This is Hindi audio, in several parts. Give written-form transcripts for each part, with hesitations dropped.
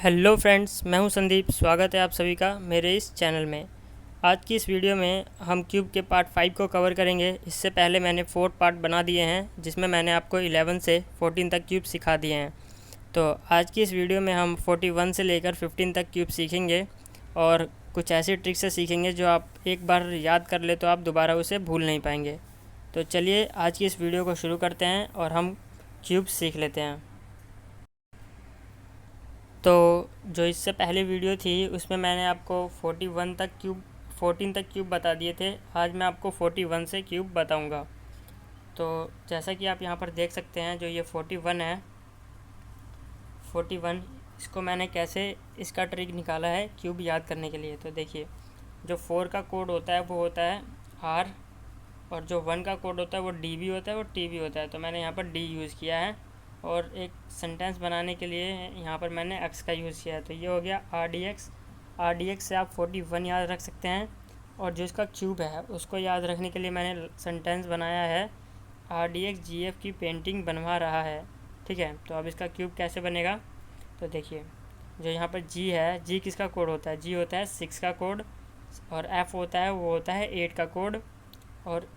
हेलो फ्रेंड्स, मैं हूं संदीप। स्वागत है आप सभी का मेरे इस चैनल में। आज की इस वीडियो में हम क्यूब के पार्ट 5 को कवर करेंगे। इससे पहले मैंने 4 पार्ट बना दिए हैं जिसमें मैंने आपको 11 से 14 तक क्यूब सिखा दिए हैं। तो आज की इस वीडियो में हम 41 से लेकर 15 तक क्यूब सीखेंगे और कुछ ऐसी ट्रिक्स से सीखेंगे जो आप एक बार याद कर ले तो आप दोबारा उसे भूल नहीं पाएंगे। तो चलिए आज की इस वीडियो को शुरू करते हैं और हम क्यूब सीख लेते हैं। तो जो इससे पहले वीडियो थी उसमें मैंने आपको 14 तक क्यूब बता दिए थे। आज मैं आपको 41 से क्यूब बताऊंगा। तो जैसा कि आप यहाँ पर देख सकते हैं, जो ये 41 है, 41 इसको मैंने कैसे इसका ट्रिक निकाला है क्यूब याद करने के लिए। तो देखिए, जो 4 का कोड होता है वो होता है आर, और जो 1 का कोड होता है वो डी भी होता है, वो टी भी होता है। तो मैंने यहाँ पर डी यूज़ किया है और एक सेंटेंस बनाने के लिए यहाँ पर मैंने एक्स का यूज़ किया है। तो ये हो गया आर डी एक्स से आप 41 याद रख सकते हैं। और जो इसका क्यूब है उसको याद रखने के लिए मैंने सेंटेंस बनाया है आर डी एक्स जी एफ की पेंटिंग बनवा रहा है। ठीक है, तो अब इसका क्यूब कैसे बनेगा। तो देखिए, जो यहाँ पर जी है, जी किसका कोड होता है, जी होता है 6 का कोड, और एफ होता है वो होता है 8 का कोड, और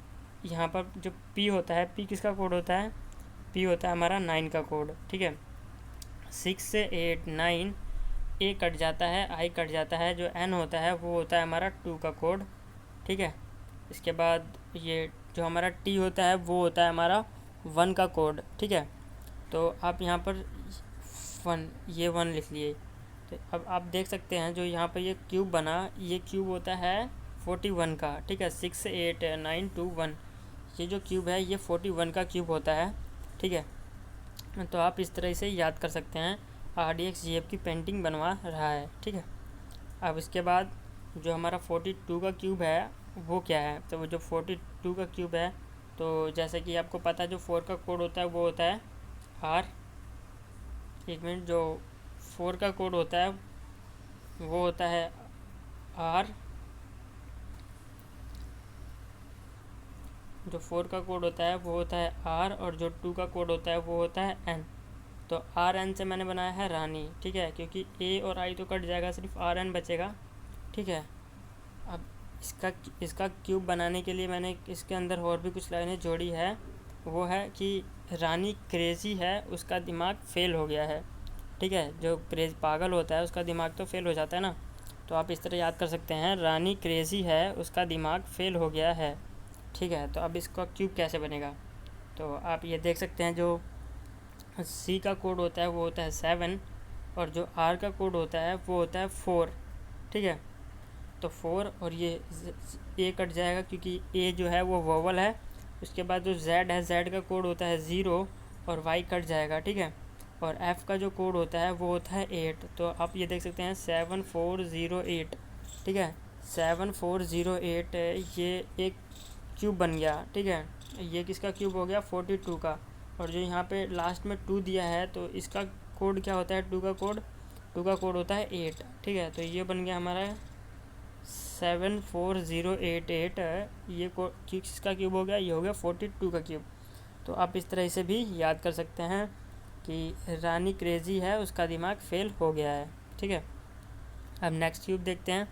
यहाँ पर जो पी होता है, पी किसका कोड होता है, पी होता है हमारा 9 का कोड। ठीक है, 6 से 8 9, ए कट जाता है, आई कट जाता है, जो एन होता है वो होता है हमारा 2 का कोड। ठीक है, इसके बाद ये जो हमारा टी होता है वो होता है हमारा 1 का कोड। ठीक है, तो आप यहाँ पर 1, ये 1 लिख लिए। तो अब आप देख सकते हैं जो यहाँ पर ये क्यूब बना, ये क्यूब होता है 41 का। ठीक है, 6 8 9 2 1, ये जो क्यूब है ये 41 का क्यूब होता है। ठीक है, तो आप इस तरह से याद कर सकते हैं आर डी एक्स जी एफ की पेंटिंग बनवा रहा है। ठीक है, अब इसके बाद जो हमारा 42 का क्यूब है वो क्या है। तो वो जो 42 का क्यूब है, तो जैसे कि आपको पता है जो 4 का कोड होता है वो होता है आर, एक मिनट, जो 4 का कोड होता है वो होता है आर, जो 4 का कोड होता है वो होता है आर, और जो 2 का कोड होता है वो होता है एन। तो आर एन से मैंने बनाया है रानी। ठीक है, क्योंकि ए और आई तो कट जाएगा, सिर्फ आर एन बचेगा। ठीक है, अब इसका क्यूब बनाने के लिए मैंने इसके अंदर और भी कुछ लाइनें जोड़ी है। वो है कि रानी क्रेज़ी है, उसका दिमाग फेल हो गया है। ठीक है, जो क्रेज पागल होता है उसका दिमाग तो फेल हो जाता है ना। तो आप इस तरह याद कर सकते हैं, रानी क्रेज़ी है, उसका दिमाग फेल हो गया है। ठीक है, तो अब इसका क्यूब कैसे बनेगा। तो आप ये देख सकते हैं, जो सी का कोड होता है वो होता है 7, और जो आर का कोड होता है वो होता है 4। ठीक है, तो 4, और ये ए कट जाएगा क्योंकि ए जो है वो वोवल है। उसके बाद जो जेड है, जेड का कोड होता है 0, और वाई कट जाएगा। ठीक है, और एफ़ का जो कोड होता है वो होता है 8। तो आप ये देख सकते हैं 7408। ठीक है, 7408, ये एक क्यूब बन गया। ठीक है, ये किसका क्यूब हो गया, 42 का। और जो यहाँ पे लास्ट में 2 दिया है, तो इसका कोड क्या होता है, 2 का कोड होता है 8। ठीक है, तो ये बन गया हमारा 74088, ये किसका क्यूब हो गया, ये हो गया 42 का क्यूब। तो आप इस तरह से भी याद कर सकते हैं कि रानी क्रेज़ी है, उसका दिमाग फेल हो गया है। ठीक है, अब नेक्स्ट क्यूब देखते हैं।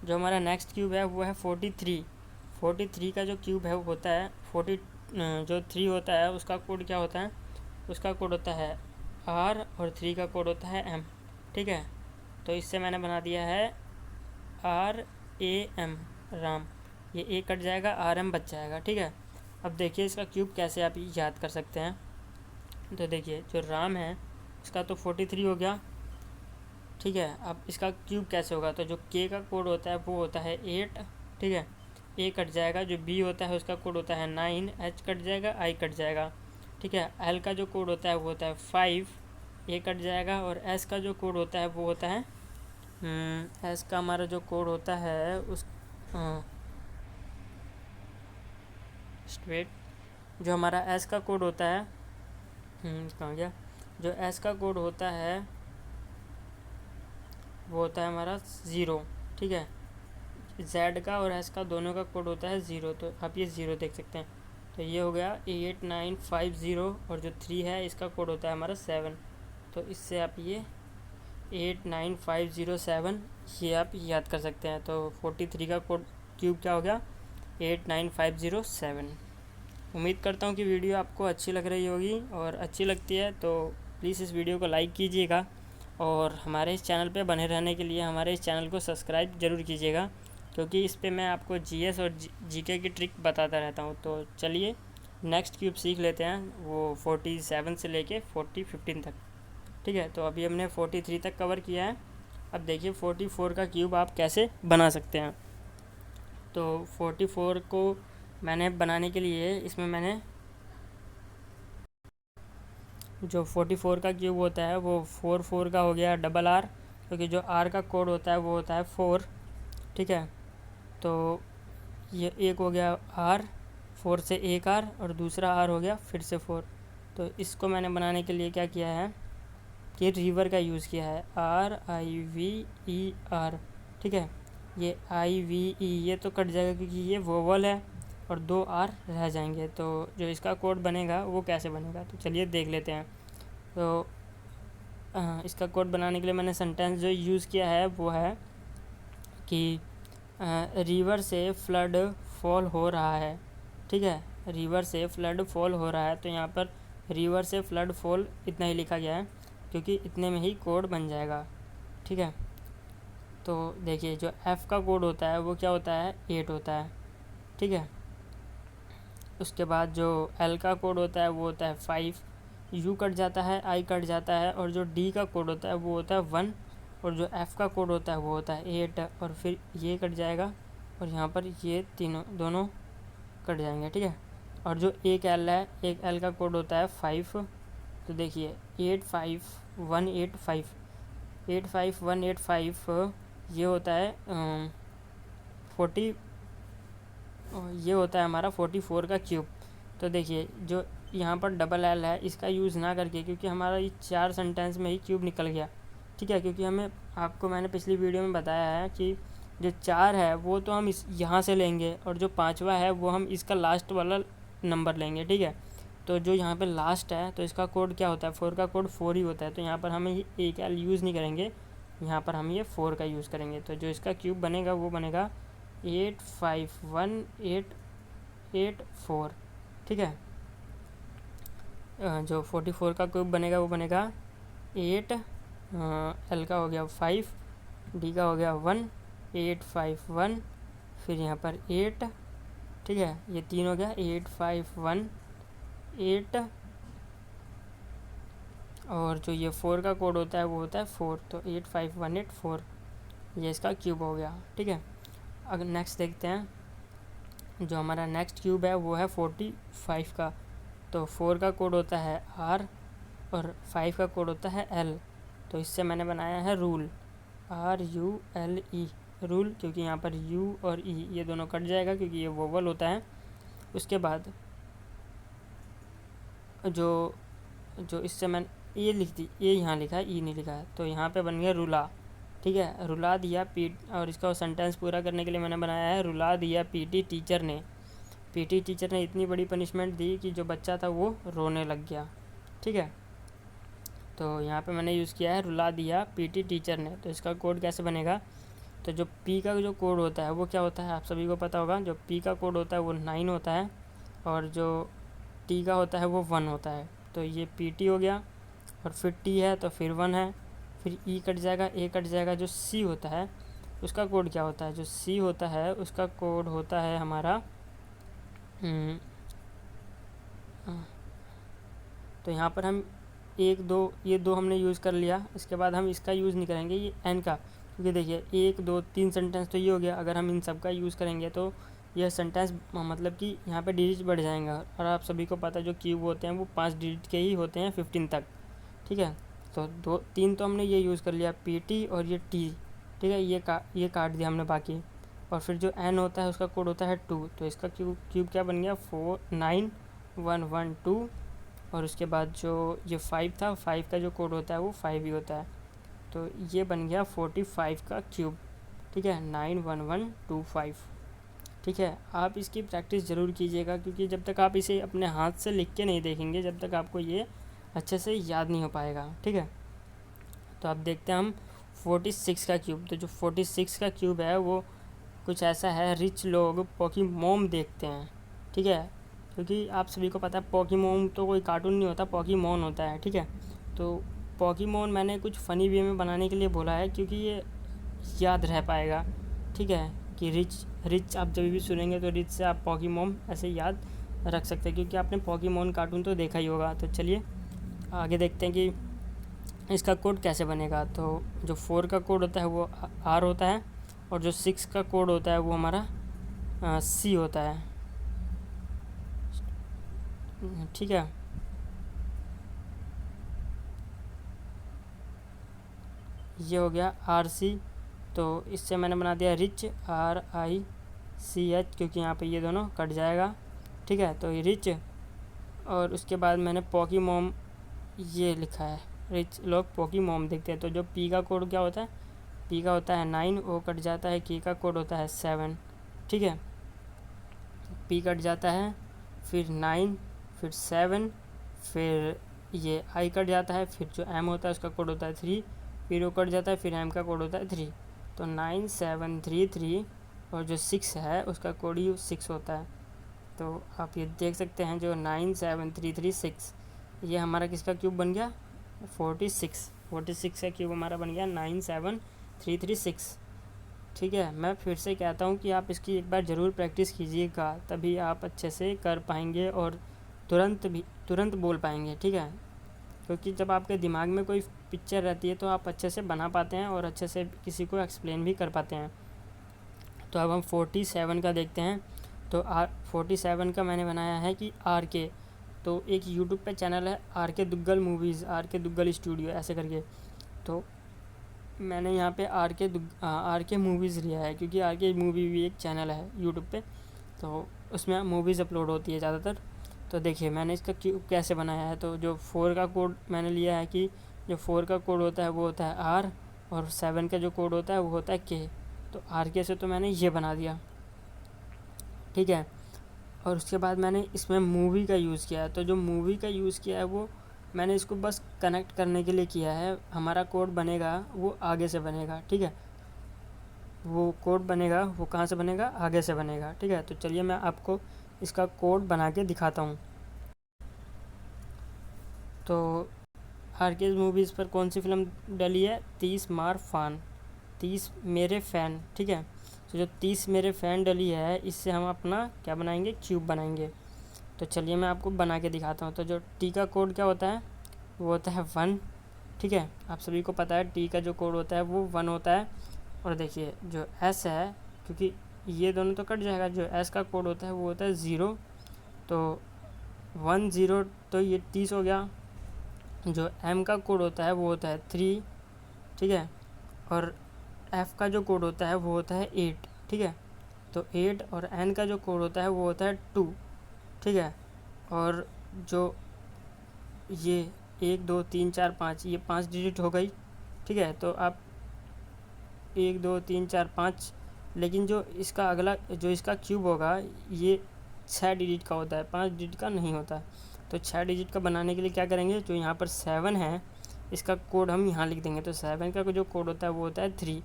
जो हमारा नेक्स्ट क्यूब है वो है 43 का जो क्यूब है वो होता है 40, जो 3 होता है उसका कोड क्या होता है, उसका कोड होता है आर, और 3 का कोड होता है एम। ठीक है, तो इससे मैंने बना दिया है आर ए एम, राम। ये ए कट जाएगा, आर एम बच जाएगा। ठीक है, अब देखिए इसका क्यूब कैसे आप याद कर सकते हैं। तो देखिए, जो राम है उसका तो 43 हो गया। ठीक है, अब इसका क्यूब कैसे होगा। तो जो के का कोड होता है वो होता है 8। ठीक है, ए कट जाएगा, जो बी होता है उसका कोड होता है 9, एच कट जाएगा, आई कट जाएगा। ठीक है, एल का जो कोड होता है वो होता है 5, ए कट जाएगा, और एस का जो कोड होता है वो होता है एस का हमारा जो कोड होता है उस स्ट्रेट, जो हमारा एस का कोड होता है, कहाँ गया, जो एस का कोड होता है वो होता है हमारा 0। ठीक है, जेड का और एस का दोनों का कोड होता है 0। तो आप ये 0 देख सकते हैं। तो ये हो गया 8950, और जो 3 है इसका कोड होता है हमारा 7। तो इससे आप ये 89507, ये आप याद कर सकते हैं। तो 43 का कोड क्यूब क्या हो गया? 89507। उम्मीद करता हूँ कि वीडियो आपको अच्छी लग रही होगी, और अच्छी लगती है तो प्लीज़ इस वीडियो को लाइक कीजिएगा, और हमारे इस चैनल पे बने रहने के लिए हमारे इस चैनल को सब्सक्राइब ज़रूर कीजिएगा, क्योंकि इस पे मैं आपको जीएस और जीके की ट्रिक बताता रहता हूँ। तो चलिए नेक्स्ट क्यूब सीख लेते हैं, वो 47 से लेके 15 तक। ठीक है, तो अभी हमने 43 तक कवर किया है। अब देखिए 44 का क्यूब आप कैसे बना सकते हैं। तो 44 को मैंने बनाने के लिए इसमें मैंने जो 44 का क्यूब होता है वो 4 का हो गया डबल आर, क्योंकि जो आर का कोड होता है वो होता है 4। ठीक है, तो ये एक हो गया आर, 4 से एक आर, और दूसरा आर हो गया फिर से 4। तो इसको मैंने बनाने के लिए क्या किया है कि रिवर का यूज़ किया है, RIVER। ठीक है, ये IVE ये तो कट जाएगा क्योंकि ये वोवल है, और 2 आर रह जाएंगे। तो जो इसका कोड बनेगा वो कैसे बनेगा, तो चलिए देख लेते हैं। तो इसका कोड बनाने के लिए मैंने सेंटेंस जो यूज़ किया है वो है कि रिवर से फ्लड फॉल हो रहा है। ठीक है, रिवर से फ्लड फॉल हो रहा है, तो यहाँ पर रिवर से फ्लड फॉल इतना ही लिखा गया है, क्योंकि इतने में ही कोड बन जाएगा। ठीक है, तो देखिए जो F का कोड होता है वो क्या होता है, 8 होता है। ठीक है, उसके बाद जो L का कोड होता है वो होता है 5, U कट जाता है, I कट जाता है, और जो D का कोड होता है वो होता है 1, और जो F का कोड होता है वो होता है 8, और फिर ये कट जाएगा, और यहाँ पर ये तीनों दोनों कट जाएंगे। ठीक है, और जो एक L है, एक L का कोड होता है 5। तो देखिए 85185, 85185 ये होता है 40, ये होता है हमारा 44 का क्यूब। तो देखिए जो यहाँ पर डबल एल है इसका यूज़ ना करके, क्योंकि हमारा ये 4 सेंटेंस में ही क्यूब निकल गया। ठीक है, क्योंकि हमें आपको मैंने पिछली वीडियो में बताया है कि जो 4 है वो तो हम इस यहाँ से लेंगे, और जो 5वां है वो हम इसका लास्ट वाला नंबर लेंगे। ठीक है, तो जो यहाँ पे लास्ट है तो इसका कोड क्या होता है, 4 का कोड 4 ही होता है। तो यहाँ पर हमें एक एल यूज़ नहीं करेंगे, यहाँ पर हम ये 4 का यूज़ करेंगे। तो जो इसका क्यूब बनेगा वो बनेगा 85184। ठीक है, जो 44 का क्यूब बनेगा वो बनेगा 8, एल का हो गया 5, डी का हो गया 1, 851, फिर यहाँ पर 8। ठीक है, ये 3 हो गया 8518, और जो ये 4 का कोड होता है वो होता है 4, तो 85184 ये इसका क्यूब हो गया। ठीक है, अगर नेक्स्ट देखते हैं, जो हमारा नेक्स्ट क्यूब है वो है 45 का। तो 4 का कोड होता है R, और 5 का कोड होता है L। तो इससे मैंने बनाया है रूल, RULE रूल, क्योंकि यहाँ पर U और E ये दोनों कट जाएगा क्योंकि ये वोवल होता है। उसके बाद जो जो इससे मैं ये लिख दी, ये यहाँ लिखा है, E नहीं लिखा है, तो यहाँ पे बन गया रुला। ठीक है, रुला दिया पीट, और इसका सेंटेंस पूरा करने के लिए मैंने बनाया है रुला दिया पीटी टीचर ने। पीटी टीचर ने इतनी बड़ी पनिशमेंट दी कि जो बच्चा था वो रोने लग गया। ठीक है, तो यहाँ पे मैंने यूज़ किया है रुला दिया पीटी टीचर ने। तो इसका कोड कैसे बनेगा, तो जो P का जो कोड होता है वो क्या होता है आप सभी को पता होगा। जो P का कोड होता है वो 9 होता है, और जो T का होता है वो 1 होता है। तो ये PT हो गया, और फिर T है तो फिर 1 है, फिर E कट जाएगा, A कट जाएगा। जो C होता है उसका कोड क्या होता है, जो C होता है उसका कोड होता है हमारा तो यहाँ पर हम 1 2 ये 2 हमने यूज़ कर लिया। इसके बाद हम इसका यूज़ नहीं करेंगे, ये N का, क्योंकि देखिए 1 2 3 सेंटेंस तो ये हो गया। अगर हम इन सब का यूज़ करेंगे तो यह सेंटेंस मतलब कि यहाँ पे डिजिट बढ़ जाएगा, और आप सभी को पता है जो क्यूब होते हैं वो 5 डिजिट के ही होते हैं 15 तक। ठीक है, तो 2 3 तो हमने ये यूज़ कर लिया PT और ये T। ठीक है, ये काट दिया हमने बाकी, और फिर जो N होता है उसका कोड होता है 2। तो इसका क्यूब क्या बन गया 49112, और उसके बाद जो ये 5 था, 5 का जो कोड होता है वो 5 ही होता है। तो ये बन गया 45 का क्यूब। ठीक है, 91125। ठीक है, आप इसकी प्रैक्टिस ज़रूर कीजिएगा, क्योंकि जब तक आप इसे अपने हाथ से लिख के नहीं देखेंगे जब तक आपको ये अच्छे से याद नहीं हो पाएगा। ठीक है, तो अब देखते हैं हम 46 का क्यूब। तो जो 46 का क्यूब है वो कुछ ऐसा है, रिच लोग पोकेमॉन देखते हैं, ठीक है, क्योंकि आप सभी को पता है पोकेमॉन तो कोई कार्टून नहीं होता, पोकेमॉन होता है, ठीक है। तो पोकेमॉन मैंने कुछ फ़नी वे में बनाने के लिए बोला है क्योंकि ये याद रह पाएगा, ठीक है, कि रिच आप जब भी सुनेंगे तो रिच से आप पोकेमॉन ऐसे याद रख सकते हैं, क्योंकि आपने पोकेमॉन कार्टून तो देखा ही होगा। तो चलिए आगे देखते हैं कि इसका कोड कैसे बनेगा। तो जो 4 का कोड होता है वो R होता है, और जो 6 का कोड होता है वो हमारा C होता है, ठीक है। ये हो गया RC। तो इससे मैंने बना दिया रिच, RICH, क्योंकि यहाँ पे ये दोनों कट जाएगा, ठीक है। तो ये रिच, और उसके बाद मैंने पोकेमॉन ये लिखा है, रिच लोग पोकेमॉन देखते हैं। तो जो P का कोड क्या होता है, P का होता है 9, वो कट जाता है, K का कोड होता है 7, ठीक है। P कट जाता है, फिर 9, फिर 7, फिर ये I कट जाता है, फिर जो M होता है उसका कोड होता है 3, फिर वो कट जाता है, फिर M का कोड होता है 3। तो 9 7 3 3, और जो 6 है उसका कोड ही 6 होता है। तो आप ये देख सकते हैं जो 9 7 3 3 6, ये हमारा किसका क्यूब बन गया, 46 का क्यूब हमारा बन गया 9 7 3 3 6, ठीक है। मैं फिर से कहता हूँ कि आप इसकी एक बार ज़रूर प्रैक्टिस कीजिएगा, तभी आप अच्छे से कर पाएंगे और तुरंत बोल पाएंगे, ठीक है। क्योंकि जब आपके दिमाग में कोई पिक्चर रहती है तो आप अच्छे से बना पाते हैं और अच्छे से किसी को एक्सप्लेन भी कर पाते हैं। तो अब हम 47 का देखते हैं। तो 47 का मैंने बनाया है कि RK, तो एक यूट्यूब पे चैनल है RK Duggal movies, RK Duggal studio ऐसे करके। तो मैंने यहाँ पे RK मूवीज़ लिया है, क्योंकि RK मूवी भी एक चैनल है यूट्यूब पे, तो उसमें मूवीज़ अपलोड होती है ज़्यादातर। तो देखिए मैंने इसका क्यूब कैसे बनाया है। तो जो 4 का कोड मैंने लिया है कि जो 4 का कोड होता है वो होता है R, और 7 का जो कोड होता है वो होता है K। तो RK से तो मैंने ये बना दिया, ठीक है। और उसके बाद मैंने इसमें मूवी का यूज़ किया है। तो जो मूवी का यूज़ किया है वो मैंने इसको बस कनेक्ट करने के लिए किया है। हमारा कोड बनेगा वो आगे से बनेगा, ठीक है। वो कोड बनेगा वो कहाँ से बनेगा, आगे से बनेगा, ठीक है। तो चलिए मैं आपको इसका कोड बना के दिखाता हूँ। तो RK मूवीज़ पर कौन सी फ़िल्म डली है, 30 मार फान, 30 मेरे फ़ैन, ठीक है। तो जो 30 मेरे फ़ैन डली है, इससे हम अपना क्या बनाएंगे, क्यूब बनाएंगे। तो चलिए मैं आपको बना के दिखाता हूँ। तो जो T का कोड क्या होता है, वो होता है 1, ठीक है। आप सभी को पता है T का जो कोड होता है वो 1 होता है। और देखिए जो S है, क्योंकि ये दोनों तो कट जाएगा, जो S का कोड होता है वो होता है 0। तो 1 0, तो ये 30 हो गया। जो M का कोड होता है वो होता है 3, ठीक है। और F का जो कोड होता है वो होता है 8, ठीक है। तो 8, और N का जो कोड होता है वो होता है 2, ठीक है। और जो ये 1 2 3 4 5, ये 5 डिजिट हो गई, ठीक है। तो आप 1 2 3 4 5, लेकिन जो इसका अगला जो इसका क्यूब होगा ये 6 डिजिट का होता है, 5 डिजिट का नहीं होता है। तो 6 डिजिट का बनाने के लिए क्या करेंगे, जो यहाँ पर 7 है इसका कोड हम यहाँ लिख देंगे। तो 7 का जो कोड होता है वो होता है 3।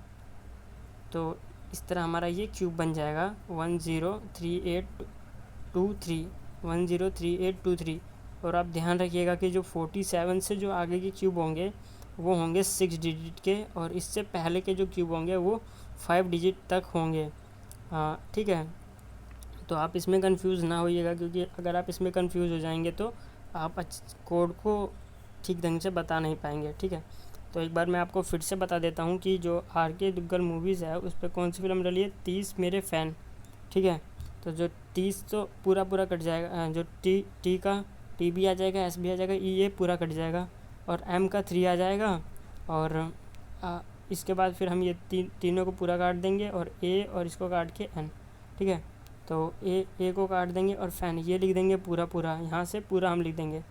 तो इस तरह हमारा ये क्यूब बन जाएगा 1 0 3 8 2 3, 1 0 3 8 2 3। और आप ध्यान रखिएगा कि जो 47 से जो आगे के क्यूब होंगे वो होंगे 6 डिजिट के, और इससे पहले के जो क्यूब होंगे वो 5 डिजिट तक होंगे, हाँ, ठीक है। तो आप इसमें कंफ्यूज ना होइएगा, क्योंकि अगर आप इसमें कंफ्यूज हो जाएंगे तो आप कोड को ठीक ढंग से बता नहीं पाएंगे, ठीक है। तो एक बार मैं आपको फिर से बता देता हूँ कि जो RK दुग्गल मूवीज़ है उस पर कौन सी फिल्म डली है, 30 मेरे फ़ैन, ठीक है। तो जो 30 तो पूरा कट जाएगा, जो टी का T भी आ जाएगा, S भी आ जाएगा, ये पूरा कट जाएगा, और M का 3 आ जाएगा। और इसके बाद फिर हम ये तीनों को पूरा काट देंगे, और A और इसको काट के N, ठीक है। तो ए को काट देंगे और फ़ैन ये लिख देंगे पूरा, यहाँ से पूरा हम लिख देंगे।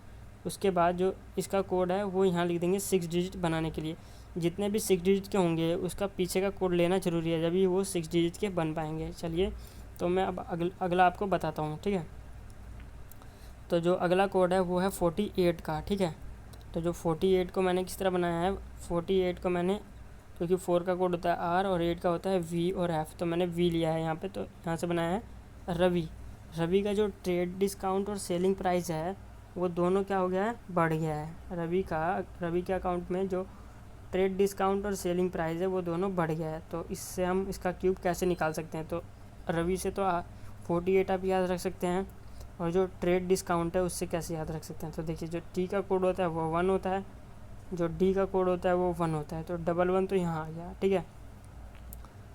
उसके बाद जो इसका कोड है वो यहाँ लिख देंगे 6 डिजिट बनाने के लिए। जितने भी 6 डिजिट के होंगे उसका पीछे का कोड लेना ज़रूरी है, जब भी वो 6 डिजिट के बन पाएंगे। चलिए तो मैं अब अगला आपको बताता हूँ, ठीक है। तो जो अगला कोड है वो है 48 का, ठीक है। तो जो 48 को मैंने किस तरह बनाया है, 48 को मैंने, क्योंकि 4 का कोड होता है आर और 8 का होता है वी और एफ, तो मैंने वी लिया है यहाँ पे, तो यहाँ से बनाया है रवि। रवि का जो ट्रेड डिस्काउंट और सेलिंग प्राइस है वो दोनों क्या हो गया है, बढ़ गया है। रवि के अकाउंट में जो ट्रेड डिस्काउंट और सेलिंग प्राइस है वो दोनों बढ़ गया है। तो इससे हम इसका क्यूब कैसे निकाल सकते हैं, तो रवि से तो 48 आप याद रख सकते हैं, और जो ट्रेड डिस्काउंट है उससे कैसे याद रख सकते हैं। तो देखिए जो टी का कोड होता है वो 1 होता है, जो डी का कोड होता है वो 1 होता है, तो 11 तो यहाँ आ गया। ठीक है,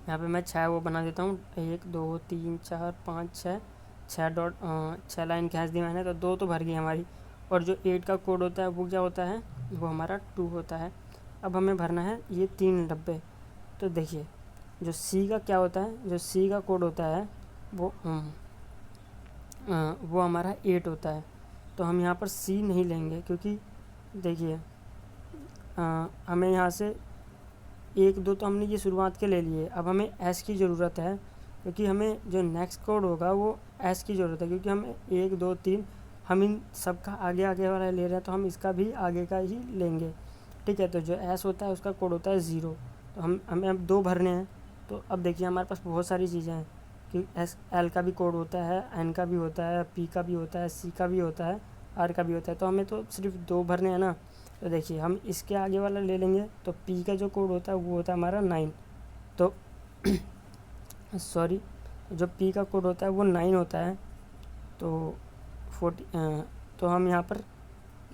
यहाँ पे मैं 6 वो बना देता हूँ, 1 2 3 4 5 6, 6 लाइन खींच दी मैंने, तो 2 तो भर गई हमारी। और जो 8 का कोड होता है वो क्या होता है, वो हमारा 2 होता है। अब हमें भरना है ये 3 डब्बे। तो देखिए जो सी का क्या होता है, जो सी का कोड होता है वो हमारा 8 होता है। तो हम यहाँ पर सी नहीं लेंगे, क्योंकि देखिए हमें यहाँ से 1 2 तो हमने ये शुरुआत के ले लिए, अब हमें एस की ज़रूरत है, क्योंकि हमें जो नेक्स्ट कोड होगा वो एस की ज़रूरत है, क्योंकि हम 1 2 3 हम इन सब का आगे आगे वाला ले रहे हैं, तो हम इसका भी आगे का ही लेंगे। ठीक है, तो जो एस होता है उसका कोड होता है 0, तो हमें अब 2 भरने हैं। तो अब देखिए हमारे पास बहुत सारी चीज़ें हैं कि एस एल का भी कोड होता है, एन का भी होता है, पी का भी होता है, सी का भी होता है, आर का भी होता है, तो हमें तो सिर्फ 2 भरने हैं ना। तो देखिए हम इसके आगे वाला ले लेंगे, तो पी का जो कोड होता है वो होता है हमारा 9, तो सॉरी, जो पी का कोड होता है वो 9 होता है, तो 40 तो हम यहाँ पर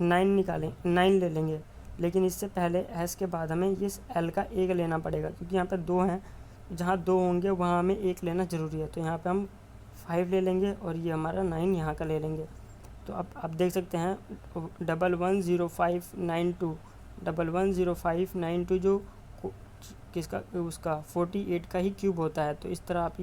9 ले लेंगे। लेकिन इससे पहले एस के बाद हमें इस एल का 1 लेना पड़ेगा, क्योंकि यहाँ पे 2 हैं, जहाँ 2 होंगे वहाँ हमें 1 लेना ज़रूरी है। तो यहाँ पे हम 5 ले लेंगे और ये हमारा 9 यहाँ का ले लेंगे। तो अब आप देख सकते हैं 110592 110592 जो किसका, उसका 48 का ही क्यूब होता है। तो इस तरह आप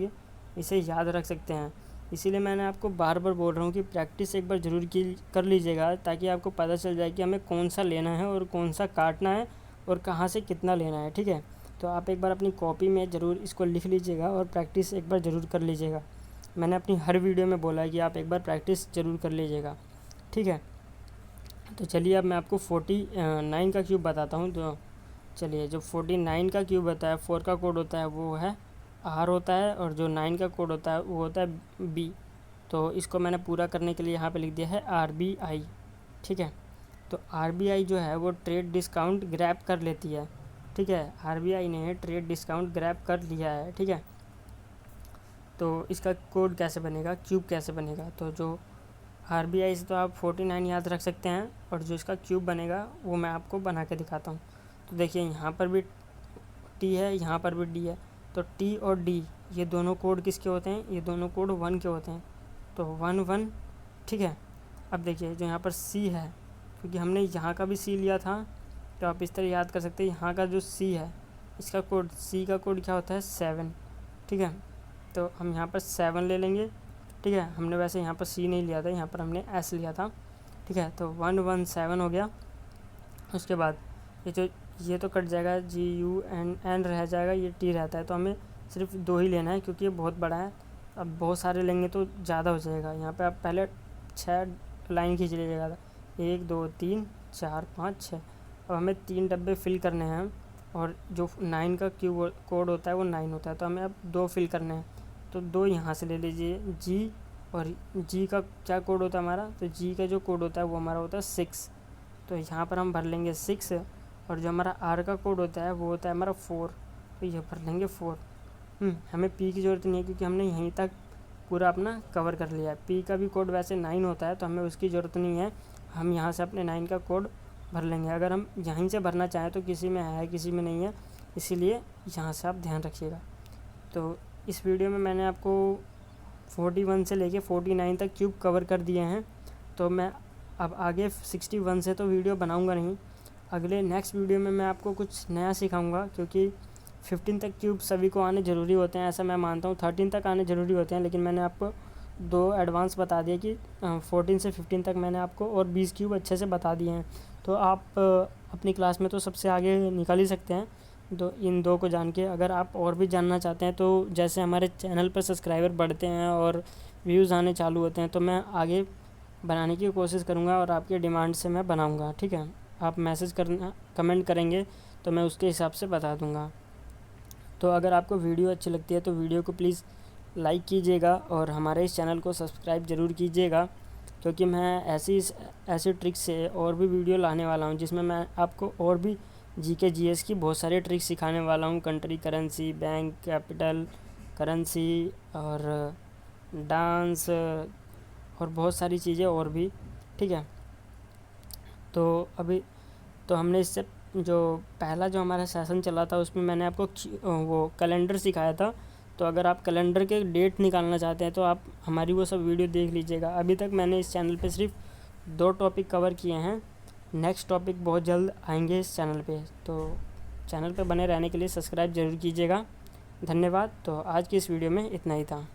इसे याद रख सकते हैं। इसीलिए मैंने आपको बार बार बोल रहा हूँ कि प्रैक्टिस एक बार ज़रूर कर लीजिएगा, ताकि आपको पता चल जाए कि हमें कौन सा लेना है और कौन सा काटना है और कहाँ से कितना लेना है। ठीक है, तो आप एक बार अपनी कॉपी में ज़रूर इसको लिख लीजिएगा और प्रैक्टिस एक बार ज़रूर कर लीजिएगा। मैंने अपनी हर वीडियो में बोला है कि आप एक बार प्रैक्टिस ज़रूर कर लीजिएगा। ठीक है, तो चलिए अब मैं आपको 49 का क्यूब बताता हूँ। तो चलिए, जो 49 का क्यूब होता है, 4 का कोड होता है वो है आर होता है, और जो 9 का कोड होता है वो होता है बी। तो इसको मैंने पूरा करने के लिए यहाँ पे लिख दिया है RBI। ठीक है, तो RBI जो है वो ट्रेड डिस्काउंट ग्रैब कर लेती है। ठीक है, RBI ने ट्रेड डिस्काउंट ग्रैब कर लिया है। ठीक है, तो इसका कोड कैसे बनेगा, क्यूब कैसे बनेगा, तो जो RBI से तो आप 49 याद रख सकते हैं, और जो इसका क्यूब बनेगा वो मैं आपको बना के दिखाता हूँ। तो देखिए यहाँ पर भी टी है, यहाँ पर भी डी है, तो टी और डी ये दोनों कोड किसके होते हैं, ये दोनों कोड 1 के होते हैं, तो 1 1। ठीक है, अब देखिए जो यहाँ पर सी है, क्योंकि हमने यहाँ का भी सी लिया था, तो आप इस तरह याद कर सकते हैं, यहाँ का जो सी है इसका कोड, सी का कोड क्या होता है 7। ठीक है, तो हम यहाँ पर 7 ले लेंगे। ठीक है, हमने वैसे यहाँ पर सी नहीं लिया था, यहाँ पर हमने एस लिया था। ठीक है, तो 117 हो गया। उसके बाद ये तो कट जाएगा, GUN रह जाएगा, ये टी रहता है, तो हमें सिर्फ 2 ही लेना है, क्योंकि ये बहुत बड़ा है। अब बहुत सारे लेंगे तो ज़्यादा हो जाएगा। यहाँ पे आप पहले 6 लाइन खींच लीजिएगा, 1 2 3 4 5 6। अब हमें 3 डब्बे फिल करने हैं, और जो 9 का क्यू कोड होता है वो 9 होता है, तो हमें अब 2 फिल करने हैं, तो 2 यहाँ से ले लीजिए। जी, और जी का क्या कोड होता है हमारा, तो जी का जो कोड होता है वो हमारा होता है 6, तो यहाँ पर हम भर लेंगे 6। और जो हमारा आर का कोड होता है वो होता है हमारा 4, तो ये भर लेंगे 4। हमें पी की ज़रूरत नहीं है, क्योंकि हमने यहीं तक पूरा अपना कवर कर लिया है। पी का भी कोड वैसे 9 होता है, तो हमें उसकी ज़रूरत नहीं है, हम यहाँ से अपने 9 का कोड भर लेंगे। अगर हम यहीं से भरना चाहें तो किसी में है किसी में नहीं है, इसीलिए यहाँ से आप ध्यान रखिएगा। तो इस वीडियो में मैंने आपको 41 से लेके 49 तक क्यूब कवर कर दिए हैं। तो मैं अब आगे 61 से तो वीडियो बनाऊंगा नहीं, अगले नेक्स्ट वीडियो में मैं आपको कुछ नया सिखाऊंगा, क्योंकि 15 तक क्यूब सभी को आने ज़रूरी होते हैं, ऐसा मैं मानता हूँ। 13 तक आने ज़रूरी होते हैं, लेकिन मैंने आपको 2 एडवांस बता दिए कि 14 से 15 तक मैंने आपको और 20 क्यूब अच्छे से बता दिए हैं। तो आप अपनी क्लास में तो सबसे आगे निकल ही सकते हैं इन 2 को जान के। अगर आप और भी जानना चाहते हैं, तो जैसे हमारे चैनल पर सब्सक्राइबर बढ़ते हैं और व्यूज़ आने चालू होते हैं, तो मैं आगे बनाने की कोशिश करूँगा और आपके डिमांड से मैं बनाऊँगा। ठीक है। आप मैसेज करना, कमेंट करेंगे तो मैं उसके हिसाब से बता दूँगा। तो अगर आपको वीडियो अच्छी लगती है तो वीडियो को प्लीज़ लाइक कीजिएगा और हमारे इस चैनल को सब्सक्राइब ज़रूर कीजिएगा, क्योंकि मैं ऐसी ट्रिक्स से और भी वीडियो लाने वाला हूँ जिसमें मैं आपको और भी जीके जीएस की बहुत सारी ट्रिक्स सिखाने वाला हूँ। Country currency, bank capital currency और डांस और बहुत सारी चीज़ें और भी, ठीक है। तो अभी तो हमने इससे जो पहला जो हमारा सेशन चला था उसमें मैंने आपको वो कैलेंडर सिखाया था। तो अगर आप कैलेंडर के डेट निकालना चाहते हैं तो आप हमारी वो सब वीडियो देख लीजिएगा। अभी तक मैंने इस चैनल पे सिर्फ 2 टॉपिक कवर किए हैं। नेक्स्ट टॉपिक बहुत जल्द आएंगे इस चैनल पे, तो चैनल पे बने रहने के लिए सब्सक्राइब ज़रूर कीजिएगा। धन्यवाद। तो आज की इस वीडियो में इतना ही था।